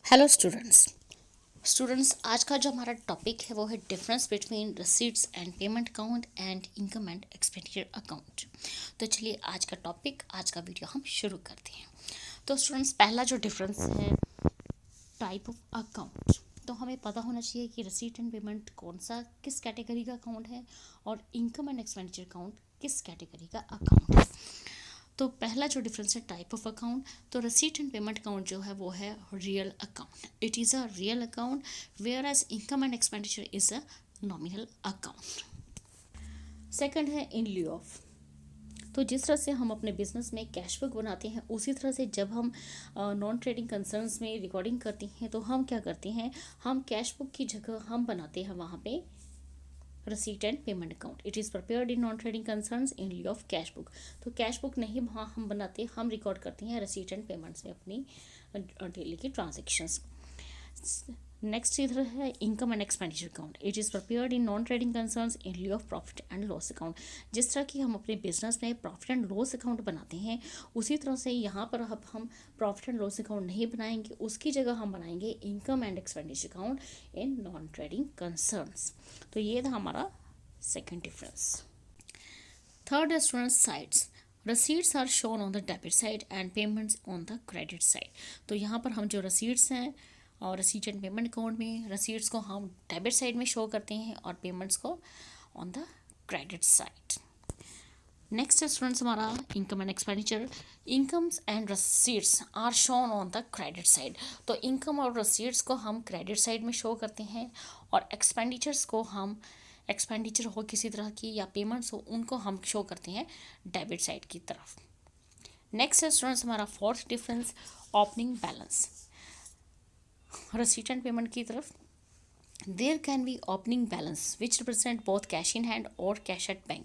Hello students आज का जो हमारा टॉपिक है वो है difference between receipts and payment account and income and expenditure account. तो चलिए आज का वीडियो हम शुरू करते हैं। तो स्टूडेंट्स पहला जो डिफरेंस है टाइप ऑफ अकाउंट। तो हमें पता होना चाहिए कि रसीट एंड पेमेंट कौन सा किस कैटेगरी का अकाउंट है और इनकम एंड एक्सपेंडिचर अकाउंट किस कैटेगरी का अकाउंट है। तो पहला जो डिफरेंस है टाइप ऑफ अकाउंट। तो रसीट एंड पेमेंट अकाउंट जो है वो है real account, it is a real account, whereas income and expenditure is a nominal account. Second है इन लिeu ऑफ। तो जिस तरह से हम अपने बिजनेस में कैश बुक बनाते हैं उसी तरह से जब हम नॉन ट्रेडिंग कंसर्न्स में रिकॉर्डिंग करते हैं तो हम क्या करते हैं, हम कैश बुक की जगह हम बनाते हैं वहाँ पे receipt and payment account. It is prepared in non trading concerns in lieu of cash book. तो कैश बुक नहीं वहाँ हम बनाते, हम रिकॉर्ड करते हैं receipt and payments में अपनी डेली की ट्रांजेक्शन्स। नेक्स्ट इधर है income and expenditure account. It is prepared in non trading concerns in लिeu of profit and loss account. जिस तरह की हम अपने बिजनेस में प्रॉफिट एंड लॉस अकाउंट बनाते हैं उसी तरह से यहाँ पर अब हम प्रॉफिट एंड लॉस अकाउंट नहीं बनाएंगे, उसकी जगह हम बनाएंगे income and expenditure account in non trading concerns. तो ये था हमारा सेकेंड डिफरेंस। थर्ड है students sides. Receipts are shown on the debit side and payments on the credit side. तो यहाँ पर हम जो रसीट्स हैं और रसीट एंड पेमेंट अकाउंट में रसीट्स को हम डेबिट साइड में शो करते हैं और पेमेंट्स को on the credit side. Next है स्टूडेंट्स हमारा income and expenditure. Incomes and receipts are shown on the credit side. तो इनकम और रसीट्स को हम क्रेडिट साइड में शो करते हैं और एक्सपेंडिचर्स को हम एक्सपेंडिचर हो किसी तरह की या पेमेंट्स हो उनको हम शो करते हैं डेबिट साइड की तरफ। नेक्स्ट है स्टूडेंट्स हमारा fourth difference opening balance. Receipt and payment की तरफ there can be opening balance which represent both cash in hand और कैश एट बैंक।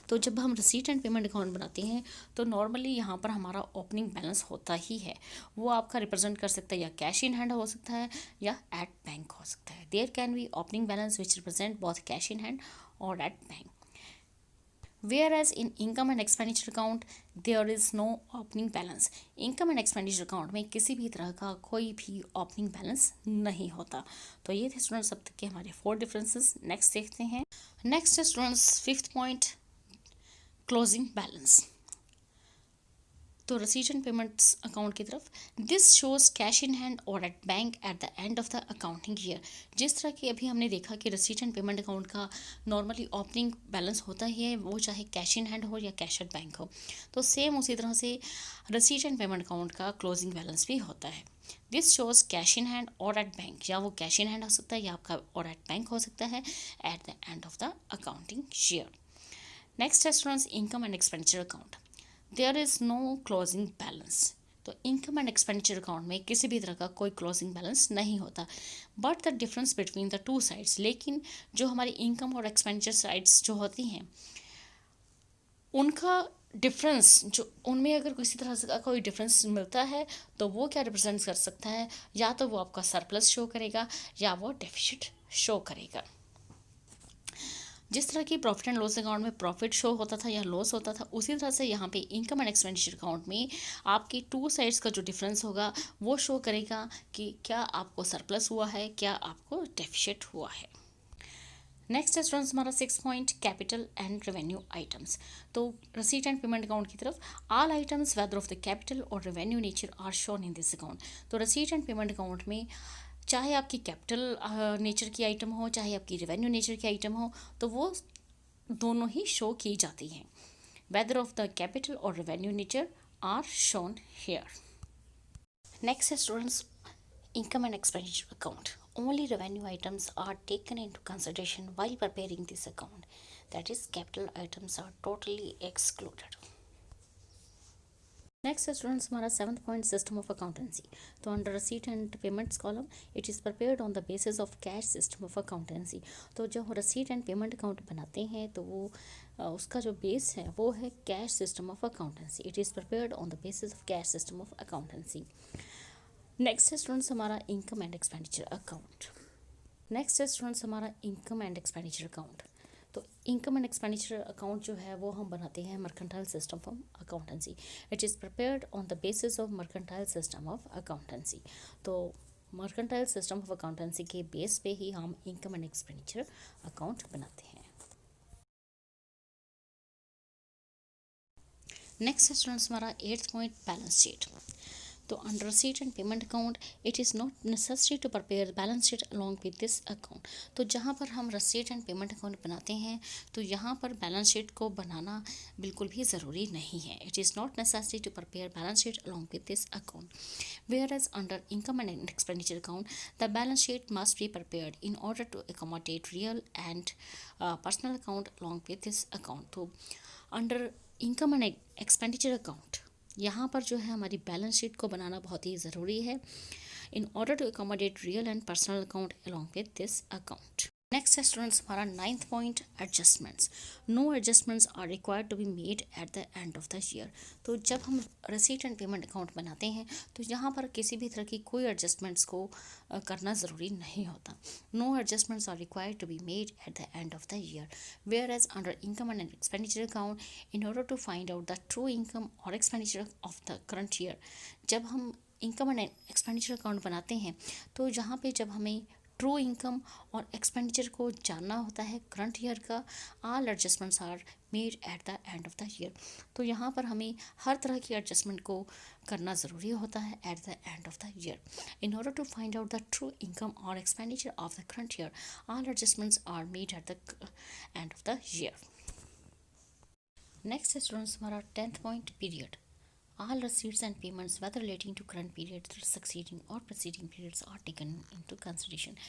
तो जब हम रसीट एंड पेमेंट अकाउंट बनाते हैं तो नॉर्मली यहाँ पर हमारा ओपनिंग बैलेंस होता ही है, वो आपका रिप्रेजेंट कर सकता है या कैश इन हैंड हो सकता है या एट बैंक हो सकता है। There can be opening balance which represent both cash in hand और at bank. Whereas in income and expenditure account there is no opening balance। Income and expenditure account में किसी भी तरह का कोई भी ओपनिंग बैलेंस नहीं होता। तो ये थे स्टूडेंट्स अब तक के हमारे 4 डिफरेंसेस। नेक्स्ट देखते हैं। नेक्स्ट है students fifth point closing balance. तो रसीट एंड पेमेंट्स अकाउंट की तरफ this shows cash in hand और at bank at the end of the accounting year. जिस तरह की अभी हमने देखा कि रसीट एंड पेमेंट अकाउंट का नॉर्मली ओपनिंग बैलेंस होता ही है, वो चाहे कैश इन हैंड हो या कैश एट बैंक हो। तो सेम उसी तरह से रसीट एंड पेमेंट अकाउंट का क्लोजिंग बैलेंस भी होता है। This shows cash in hand और एट बैंक, या वो कैश इन हैंड हो सकता है या आपका और एट बैंक हो सकता है at the end of the accounting year. Next है students income and expenditure account. There is no closing balance. तो इनकम एंड एक्सपेंडिचर अकाउंट में किसी भी तरह का कोई क्लोजिंग बैलेंस नहीं होता, but the difference between the two sides. लेकिन जो हमारी इनकम और एक्सपेंडिचर साइड्स जो होती हैं उनका डिफरेंस, जो उनमें अगर किसी तरह का कोई डिफरेंस मिलता है तो वो क्या रिप्रेजेंट कर सकता है, या तो वो आपका सरप्लस शो करेगा या वो डेफिसिट शो करेगा। जिस तरह की प्रॉफिट एंड लॉस अकाउंट में प्रॉफिट शो होता था या लॉस होता था, उसी तरह से यहाँ पे इनकम एंड एक्सपेंडिचर अकाउंट में आपकी टू साइड्स का जो डिफरेंस होगा वो शो करेगा कि क्या आपको सरप्लस हुआ है, क्या आपको डेफिसिट हुआ है। नेक्स्ट है स्टूडेंट्स हमारा 6 point capital and revenue items. तो रसीट एंड पेमेंट अकाउंट की तरफ all items whether of the capital और revenue nature are shown in this account. तो रसीट एंड पेमेंट अकाउंट में चाहे आपकी कैपिटल नेचर की आइटम हो चाहे आपकी रेवेन्यू नेचर की आइटम हो, तो वो दोनों ही शो की जाती हैं। वेदर ऑफ द कैपिटल और revenue nature are shown here. Next है students income and expenditure account. Only revenue items are taken into consideration while preparing this account. That is, capital items are totally excluded. Next students हमारा 7th point system of accountancy. तो under receipt and payments column it is prepared on the basis of cash system of accountancy. तो जो receipt and payment account बनाते हैं तो वो उसका जो बेस है वो है cash system of accountancy. It is prepared on the basis of cash system of accountancy. Next है स्टूडेंट्स हमारा income and expenditure account. Next है स्टूडेंट्स हमारा इनकम एंड एक्सपेंडिचर अकाउंट। तो इनकम एंड एक्सपेंडिचर अकाउंट जो है वो हम बनाते हैं mercantile system of accountancy. It is prepared on the basis of mercantile system of accountancy. तो मर्केंटाइल सिस्टम ऑफ अकाउंटेंसी के बेस पे ही हम इनकम एंड एक्सपेंडिचर अकाउंट बनाते हैं। नेक्स्ट स्टूडेंट्स हमारा 8th पॉइंट बैलेंस शीट। तो under receipt and payment account it is not necessary to prepare balance sheet along with this account. तो जहाँ पर हम रिसीट एंड पेमेंट अकाउंट बनाते हैं तो यहाँ पर बैलेंस शीट को बनाना बिल्कुल भी ज़रूरी नहीं है। It is not necessary to prepare balance sheet along with this account. Whereas under income and expenditure account, the balance sheet must be prepared in order to accommodate real and personal account along with this account। तो under income and expenditure account यहाँ पर जो है हमारी balance sheet को बनाना बहुत ही ज़रूरी है in order to accommodate real and personal account along with this account. Next है स्टूडेंट्स हमारा 9th point adjustments. No adjustments are required to be made at the end of the year. तो जब हम रिसीट एंड पेमेंट अकाउंट बनाते हैं तो यहाँ पर किसी भी तरह की कोई एडजस्टमेंट्स को करना ज़रूरी नहीं होता। No adjustments are required to be made at the end of the year. Whereas under income and expenditure account in order to find out the true income और expenditure of the current year. जब हम income and expenditure account बनाते हैं तो जहाँ पे जब हमें ट्रू इनकम और एक्सपेंडिचर को जानना होता है करंट ईयर का, all adjustments are made at the end of the year. तो यहाँ पर हमें हर तरह की एडजस्टमेंट को करना ज़रूरी होता है at the end of the year. In order to find out the true income और expenditure of the current year, all adjustments are made at the end of the year. Next students हमारा 10th point period. All receipts and payments, whether relating to current period, succeeding or preceding periods, are taken into consideration।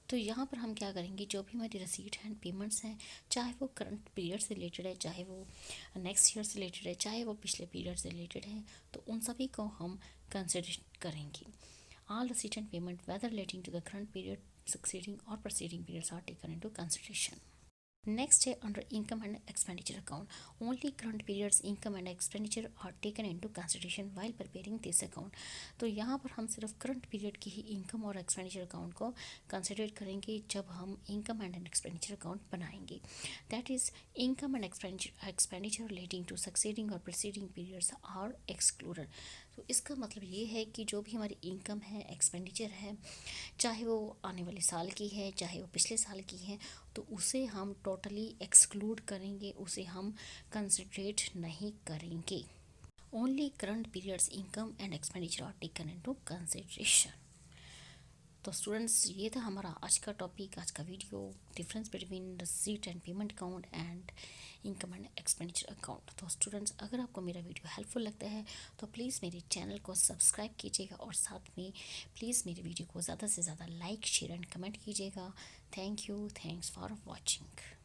तो यहाँ पर हम क्या करेंगे, जो भी हमारी रसीट एंड पेमेंट्स हैं, चाहे वो करंट पीरियड से रिलेटेड है, चाहे वो नेक्स्ट ईयर से रिलेटेड है, चाहे वो पिछले पीरियड से रिलेटेड है, तो उन सभी को हम कंसिडर करेंगे। All receipt and payment whether relating to the current period, succeeding और proceeding periods are taken into consideration. Next है under income and expenditure account. Only current periods income and expenditure are taken into consideration while preparing this account. तो यहाँ पर हम सिर्फ current period की ही income और एक्सपेंडिचर अकाउंट को कंसिडर करेंगे जब हम इनकम एंड एक्सपेंडिचर अकाउंट बनाएंगे। That is income and expenditure relating to succeeding और प्रीसीडिंग पीरियड्स आर एक्सक्लूडेड। तो इसका मतलब ये है कि जो भी हमारी इनकम है, एक्सपेंडिचर है, चाहे वो आने वाले साल की है, चाहे वो पिछले साल की है, तो उसे हम टोटली एक्सक्लूड करेंगे, उसे हम कंसिडरेट नहीं करेंगे। Only current periods income and expenditure are taken into consideration. तो स्टूडेंट्स ये था हमारा आज का टॉपिक, आज का video, difference between receipt and payment account and income and expenditure account. तो स्टूडेंट्स अगर आपको मेरा वीडियो हेल्पफुल लगता है तो प्लीज़ मेरे चैनल को सब्सक्राइब कीजिएगा और साथ में प्लीज़ मेरे वीडियो को ज़्यादा से ज़्यादा लाइक, शेयर एंड कमेंट कीजिएगा। Thank you, thanks for watching.